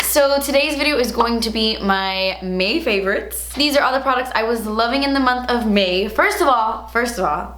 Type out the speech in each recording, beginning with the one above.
So today's video is going to be my May favorites. These are all the products I was loving in the month of May. First of all,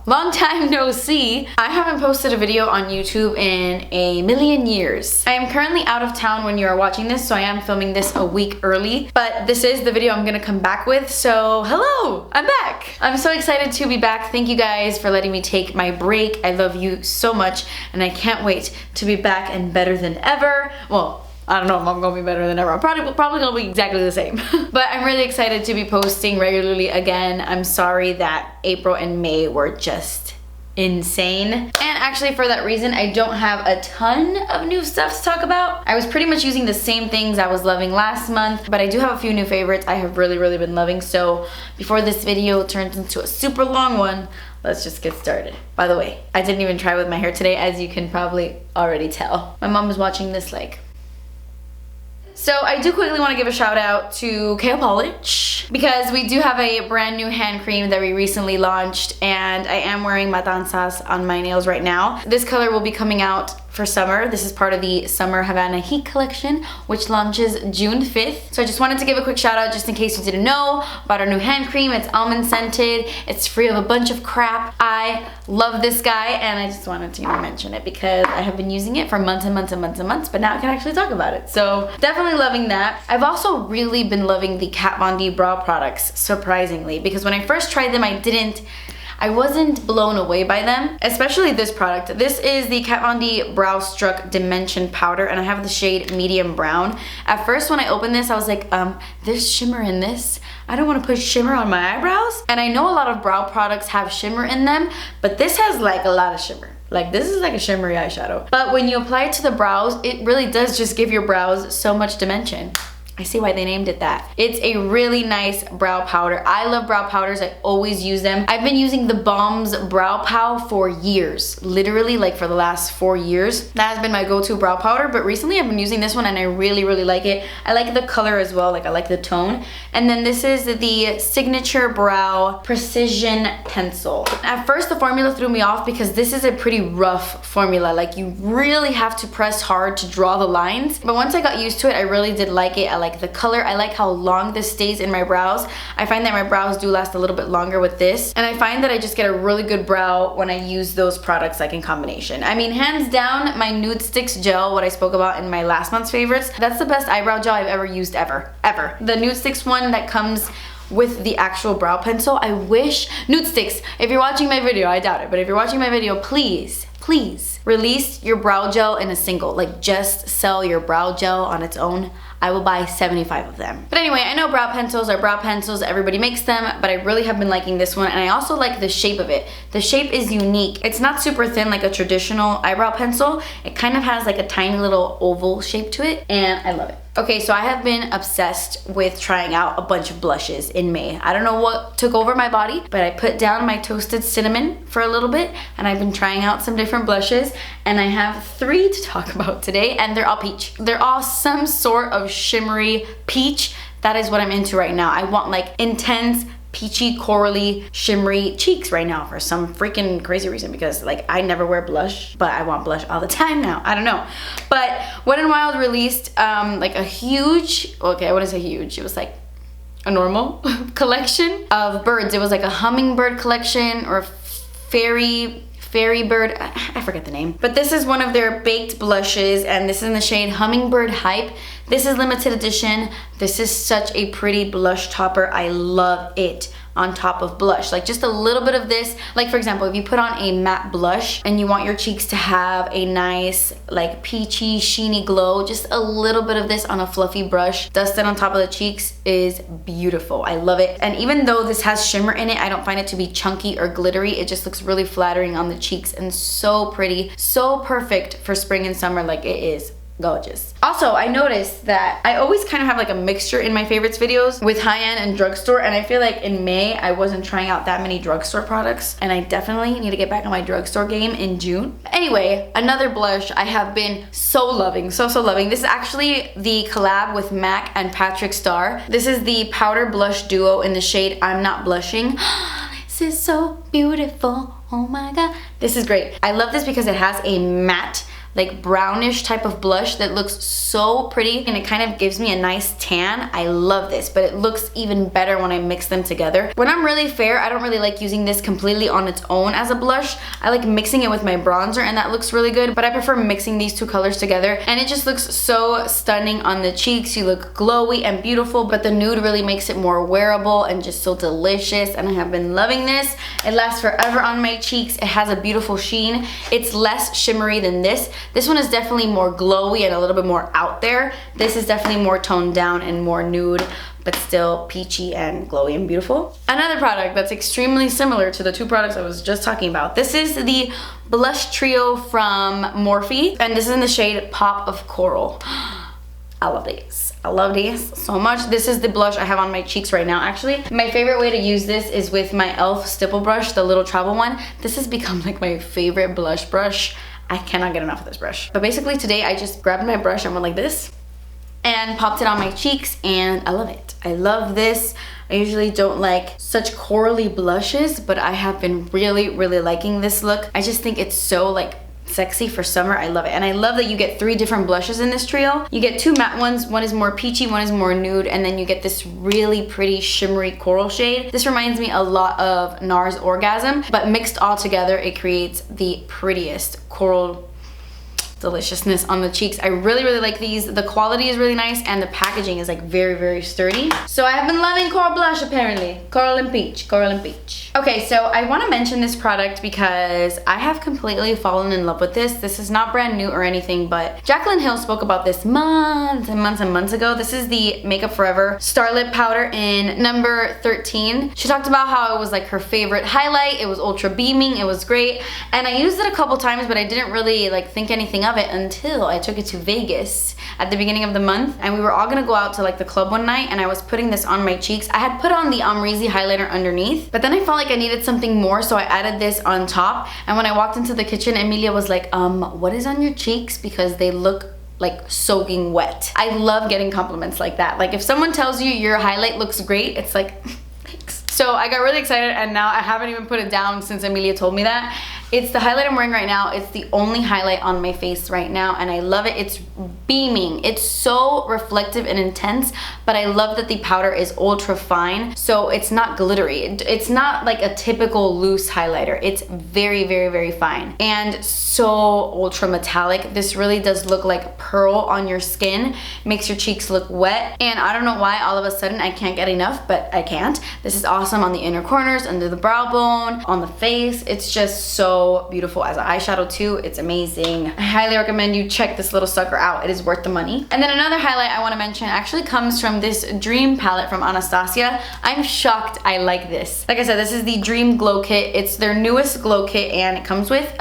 long time no see. I haven't posted a video on YouTube in a million years. I am currently out of town when you are watching this, so I am filming this a week early, but this is the video I'm gonna come back with, so hello, I'm back. I'm so excited to be back. Thank you guys for letting me take my break. I love you so much, and I can't wait to be back and better than ever. Well, I don't know if I'm gonna be better than ever. I'm probably gonna be exactly the same. But I'm really excited to be posting regularly again. I'm sorry that April and May were just insane. And actually for that reason, I don't have a ton of new stuff to talk about. I was pretty much using the same things I was loving last month, but I do have a few new favorites I have really been loving. So before this video turns into a super long one, let's just get started. By the way, I didn't even try with my hair today, as you can probably already tell. My mom is watching this like... So I do quickly want to give a shout out to KLPolish because we do have a brand new hand cream that we recently launched, and I am wearing matanzas on my nails right now. This color will be coming out for summer. This is part of the Summer Havana Heat collection, which launches June 5th. So I just wanted to give a quick shout out just in case you didn't know about our new hand cream. It's almond scented. It's free of a bunch of crap. I love this guy, and I just wanted to mention it because I have been using it for months and months, but now I can actually talk about it. So definitely loving that. I've also really been loving the Kat Von D brow products, surprisingly, because when I first tried them, I wasn't blown away by them, especially this product. This is the Kat Von D Brow Struck Dimension Powder, and I have the shade medium brown. At first when I opened this, I was like, there's shimmer in this. I don't want to put shimmer on my eyebrows. And I know a lot of brow products have shimmer in them, but this has like a lot of shimmer. Like, this is like a shimmery eyeshadow. But when you apply it to the brows, it really does just give your brows so much dimension. I see why they named it that. It's a really nice brow powder. I love brow powders. I always use them. I've been using the Balm's Brow Pow for years. Literally, like for the last 4 years. That has been my go-to brow powder, but recently I've been using this one and I really like it. I like the color as well. Like, I like the tone. And then this is the Signature Brow Precision Pencil. At first, the formula threw me off because this is a pretty rough formula. Like, you really have to press hard to draw the lines. But once I got used to it, I really did like it. I like the color. I like how long this stays in my brows. I find that my brows do last a little bit longer with this, and I find that I just get a really good brow when I use those products like in combination. I mean, hands down, my Nude Sticks gel, what I spoke about in my last month's favorites, that's the best eyebrow gel I've ever used ever. The Nude Sticks one that comes with the actual brow pencil. I wish, Nude Sticks, if you're watching my video, I doubt it, but if you're watching my video, please release your brow gel in a single. Like, just sell your brow gel on its own. I will buy 75 of them. But anyway, I know brow pencils are brow pencils, everybody makes them, but I really have been liking this one, and I also like the shape of it. The shape is unique. It's not super thin like a traditional eyebrow pencil. It kind of has like a tiny little oval shape to it, and I love it. Okay, so I have been obsessed with trying out a bunch of blushes in May. I don't know what took over my body, but I put down my toasted cinnamon for a little bit, and I've been trying out some different blushes, and I have 3 to talk about today, and they're all peach. They're all some sort of shimmery peach. That is what I'm into right now. I want like intense, peachy, corally, shimmery cheeks right now for some freaking crazy reason, because like I never wear blush, but I want blush all the time now. I don't know. But Wet n Wild released like a huge, okay, I wouldn't say huge, it was like a normal collection of birds. It was like a hummingbird collection or fairy bird, I forget the name. But this is one of their baked blushes, and this is in the shade Hummingbird Hype. This is limited edition. This is such a pretty blush topper. I love it on top of blush. Like, just a little bit of this. Like, for example, if you put on a matte blush and you want your cheeks to have a nice like peachy, sheeny glow, just a little bit of this on a fluffy brush dusted on top of the cheeks is beautiful. I love it. And even though this has shimmer in it, I don't find it to be chunky or glittery. It just looks really flattering on the cheeks and so pretty, so perfect for spring and summer. Like, it is gorgeous. Also, I noticed that I always kind of have like a mixture in my favorites videos with high-end and drugstore, and I feel like in May I wasn't trying out that many drugstore products, and I definitely need to get back on my drugstore game in June. Anyway, another blush I have been so loving, so loving. This is actually the collab with MAC and Patrick Starr. This is the powder blush duo in the shade I'm Not Blushing. This is so beautiful. Oh my god. This is great. I love this because it has a matte like brownish type of blush that looks so pretty, and it kind of gives me a nice tan. I love this, but it looks even better when I mix them together. When I'm really fair, I don't really like using this completely on its own as a blush. I like mixing it with my bronzer, and that looks really good, but I prefer mixing these two colors together, and it just looks so stunning on the cheeks. You look glowy and beautiful, but the nude really makes it more wearable and just so delicious, and I have been loving this. It lasts forever on my cheeks. It has a beautiful sheen. It's less shimmery than this. This one is definitely more glowy and a little bit more out there. This is definitely more toned down and more nude, but still peachy and glowy and beautiful. Another product that's extremely similar to the two products I was just talking about. This is the blush trio from Morphe, and this is in the shade Pop of Coral. I love these. I love these so much. This is the blush I have on my cheeks right now, actually. My favorite way to use this is with my e.l.f. stipple brush, the little travel one. This has become like my favorite blush brush. I cannot get enough of this brush. But basically today I just grabbed my brush and went like this and popped it on my cheeks, and I love it. I love this. I usually don't like such corally blushes, but I have been really, really liking this look. I just think it's so like sexy for summer. I love it. And I love that you get 3 different blushes in this trio. You get 2 matte ones. One is more peachy, one is more nude, and then you get this really pretty shimmery coral shade. This reminds me a lot of NARS Orgasm, but mixed all together, it creates the prettiest coral deliciousness on the cheeks. I really, really like these. The quality is really nice, and the packaging is like very, very sturdy. So I have been loving coral blush apparently. Coral and peach, coral and peach. Okay, so I want to mention this product because I have completely fallen in love with this. This is not brand new or anything, but Jaclyn Hill spoke about this months and months and months ago. This is the Makeup Forever Star Lip Powder in number 13. She talked about how it was like her favorite highlight. It was ultra beaming. It was great. And I used it a couple times, but I didn't really like think anything of it until I took it to Vegas at the beginning of the month, and we were all gonna go out to like the club one night, and I was putting this on my cheeks. I had put on the Amrezy highlighter underneath, but then I felt like I needed something more, so I added this on top. And when I walked into the kitchen, Emilia was like, what is on your cheeks? Because they look like soaking wet. I love getting compliments like that. Like if someone tells you your highlight looks great, it's like, thanks. So I got really excited, and now I haven't even put it down since Emilia told me that. It's the highlight I'm wearing right now. It's the only highlight on my face right now, and I love it. It's beaming. It's so reflective and intense, but I love that the powder is ultra fine, so it's not glittery. It's not like a typical loose highlighter. It's very, very, very fine and so ultra metallic. This really does look like pearl on your skin. Makes your cheeks look wet, and I don't know why all of a sudden I can't get enough, but I can't. This is awesome on the inner corners, under the brow bone, on the face. It's just so beautiful as an eyeshadow too. It's amazing. I highly recommend you check this little sucker out. It is worth the money. And then another highlight I want to mention actually comes from this Dream palette from Anastasia. I'm shocked I like this. Like I said, this is the Dream Glow Kit. It's their newest glow kit, and it comes with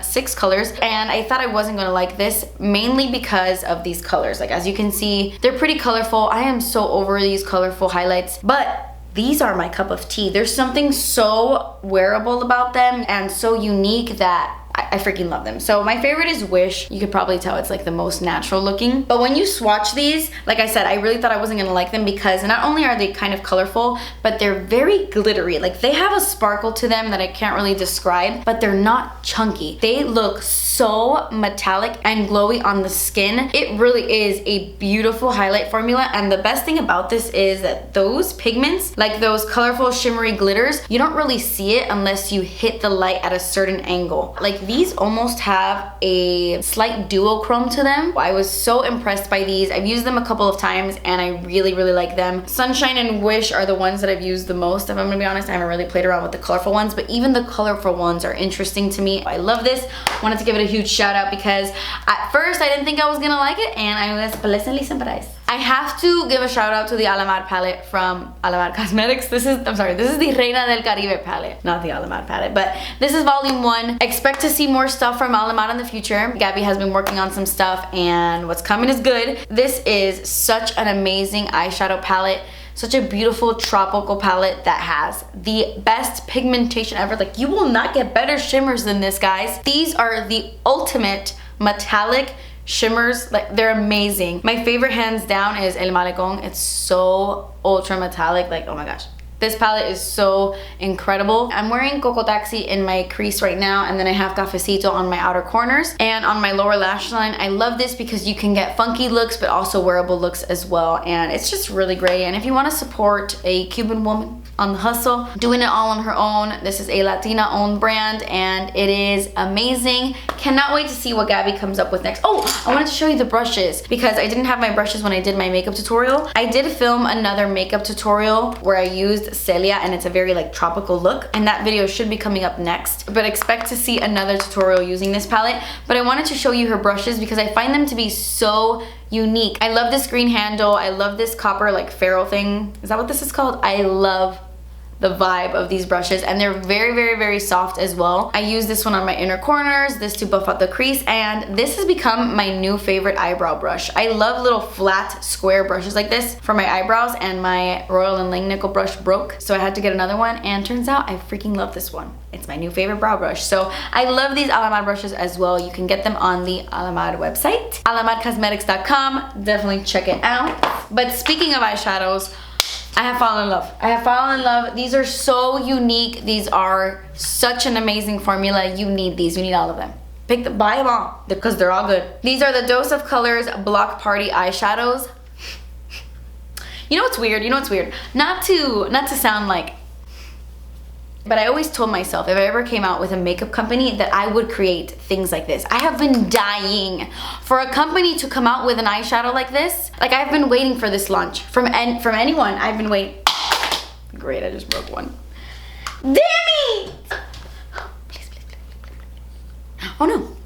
6 colors, and I thought I wasn't gonna like this mainly because of these colors. Like as you can see, they're pretty colorful. I am so over these colorful highlights, but these are my cup of tea. There's something so wearable about them and so unique that I freaking love them. So my favorite is Wish. You could probably tell it's like the most natural looking. But when you swatch these, like I said, I really thought I wasn't gonna like them because not only are they kind of colorful, but they're very glittery. Like they have a sparkle to them that I can't really describe, but they're not chunky. They look so metallic and glowy on the skin. It really is a beautiful highlight formula, and the best thing about this is that those pigments, like those colorful shimmery glitters, you don't really see it unless you hit the light at a certain angle. Like these almost have a slight duochrome to them. I was so impressed by these. I've used them a couple of times and I really, really like them. Sunshine and Wish are the ones that I've used the most, if I'm gonna be honest. I haven't really played around with the colorful ones, but even the colorful ones are interesting to me. I love this. Wanted to give it a huge shout out because at first I didn't think I was gonna like it, and I was pleasantly surprised. I have to give a shout out to the Alamar palette from Alamar Cosmetics. This is the Reina del Caribe palette, not the Alamar palette, but this is volume 1. Expect to see more stuff from Alamar in the future. Gabby has been working on some stuff, and what's coming is good. This is such an amazing eyeshadow palette. Such a beautiful tropical palette that has the best pigmentation ever. Like, you will not get better shimmers than this, guys. These are the ultimate metallic shimmers. Like, they're amazing. My favorite hands down is El Malecón. It's so ultra metallic. Like, oh my gosh. This palette is so incredible. I'm wearing Coco Taxi in my crease right now, and then I have Cafecito on my outer corners and on my lower lash line. I love this because you can get funky looks but also wearable looks as well, and it's just really great. And if you want to support a Cuban woman on the hustle, doing it all on her own, this is a Latina owned brand and it is amazing. Cannot wait to see what Gabby comes up with next. Oh, I wanted to show you the brushes because I didn't have my brushes when I did my makeup tutorial. I did film another makeup tutorial where I used Celia, and it's a very like tropical look, and that video should be coming up next, but expect to see another tutorial using this palette. But I wanted to show you her brushes because I find them to be so unique. I love this green handle. I love this copper like ferrule thing. Is that what this is called? I love the vibe of these brushes, and they're very soft as well. I use this one on my inner corners, this to buff out the crease, and this has become my new favorite eyebrow brush. I love little flat square brushes like this for my eyebrows, and my Royal and Langnickel brush broke, so I had to get another one, and turns out I freaking love this one. It's my new favorite brow brush. So I love these Alamad brushes as well. You can get them on the Alamad website, alamadcosmetics.com. Definitely check it out. But speaking of eyeshadows, I have fallen in love. I have fallen in love. These are so unique. These are such an amazing formula. You need these. You need all of them. Buy them all because they're all good. These are the Dose of Colors Block Party eyeshadows. You know what's weird? You know what's weird? Not to sound like, but I always told myself if I ever came out with a makeup company that I would create things like this. I have been dying for a company to come out with an eyeshadow like this. Like, I've been waiting for this launch from anyone. I've been waiting. Great, I just broke one. Damn it! Please. Oh no.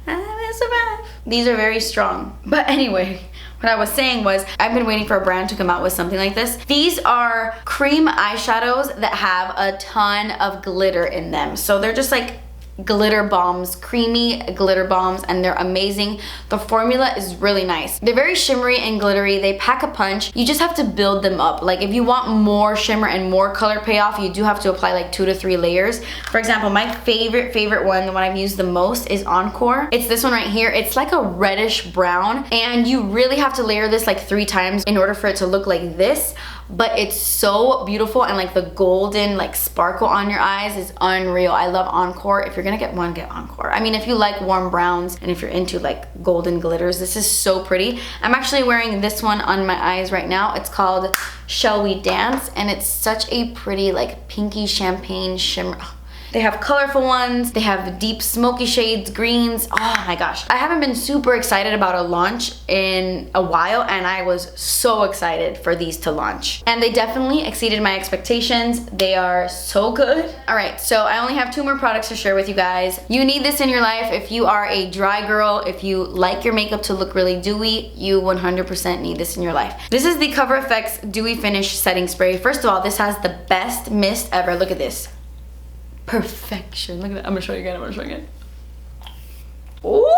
I will survive. These are very strong. But anyway, what I was saying was I've been waiting for a brand to come out with something like this. These are cream eyeshadows that have a ton of glitter in them. So they're just like glitter bombs, creamy glitter bombs, and they're amazing. The formula is really nice. They're very shimmery and glittery. They pack a punch. You just have to build them up. Like, if you want more shimmer and more color payoff, you do have to apply like 2 to 3 layers. For example, my favorite one, the one I've used the most, is Encore. It's this one right here. It's like a reddish brown, and you really have to layer this like 3 times in order for it to look like this. But it's so beautiful, and like the golden like sparkle on your eyes is unreal. I love Encore. If you're gonna get one, get Encore. I mean, if you like warm browns and if you're into like golden glitters, this is so pretty. I'm actually wearing this one on my eyes right now. It's called Shall We Dance, and it's such a pretty like pinky champagne shimmer. They have colorful ones, they have deep smoky shades, greens. Oh my gosh. I haven't been super excited about a launch in a while, and I was so excited for these to launch. And they definitely exceeded my expectations. They are so good. All right, so I only have 2 more products to share with you guys. You need this in your life if you are a dry girl, if you like your makeup to look really dewy, you 100% need this in your life. This is the Cover FX Dewy Finish Setting Spray. First of all, this has the best mist ever. Look at this. Perfection. Look at that. I'm gonna show you again. Ooh!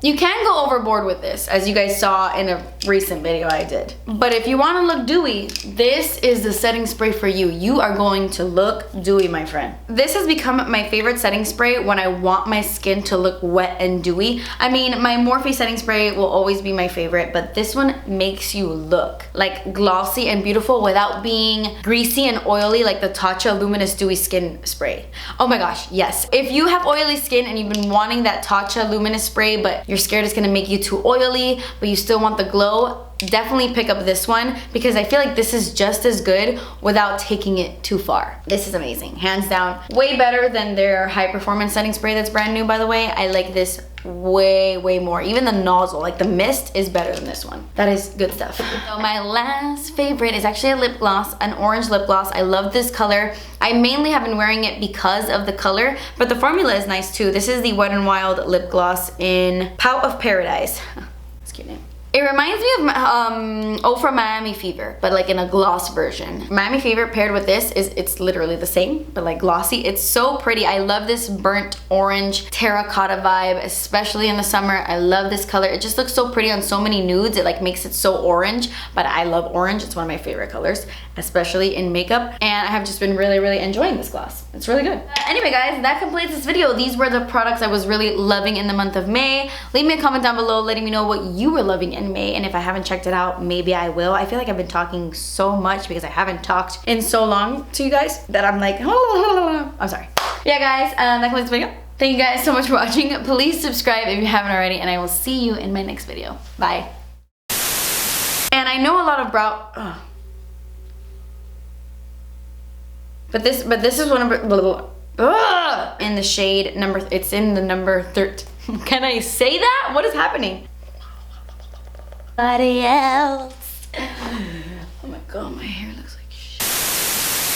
You can go overboard with this, as you guys saw in a recent video I did. But if you want to look dewy, this is the setting spray for you. You are going to look dewy, my friend. This has become my favorite setting spray when I want my skin to look wet and dewy. I mean, my Morphe setting spray will always be my favorite, but this one makes you look like glossy and beautiful without being greasy and oily like the Tatcha Luminous Dewy Skin Spray. Oh my gosh, yes. If you have oily skin and you've been wanting that Tatcha Luminous spray, but you're scared it's gonna make you too oily, but you still want the glow, definitely pick up this one, because I feel like this is just as good without taking it too far. This is amazing, hands down. Way better than their high performance setting spray that's brand new, by the way. I like this way more. Even the nozzle, like the mist, is better than this one. That is good stuff. So my last favorite is actually a lip gloss, an orange lip gloss. I love this color. I mainly have been wearing it because of the color, but the formula is nice too. This is the Wet n Wild lip gloss in Pout of Paradise. That's a cute name. It reminds me of Ofra Miami Fever, but like in a gloss version. Miami Fever paired with this it's literally the same, but like glossy. It's so pretty. I love this burnt orange terracotta vibe, especially in the summer. I love this color. It just looks so pretty on so many nudes. It like makes it so orange, but I love orange. It's one of my favorite colors, especially in makeup. And I have just been really enjoying this gloss. It's really good. Anyway guys, that completes this video. These were the products I was really loving in the month of May. Leave me a comment down below letting me know what you were loving in in May, and if I haven't checked it out, maybe I will. I feel like I've been talking so much because I haven't talked in so long to you guys that I'm like, I'm sorry. Yeah guys, that concludes the video. Thank you guys so much for watching. Please subscribe if you haven't already, and I will see you in my next video. Bye. And I know a lot of brow, but this is one of in the shade number, it's in the number 13. Can I say that? What is happening? Somebody else. Oh my god, my hair.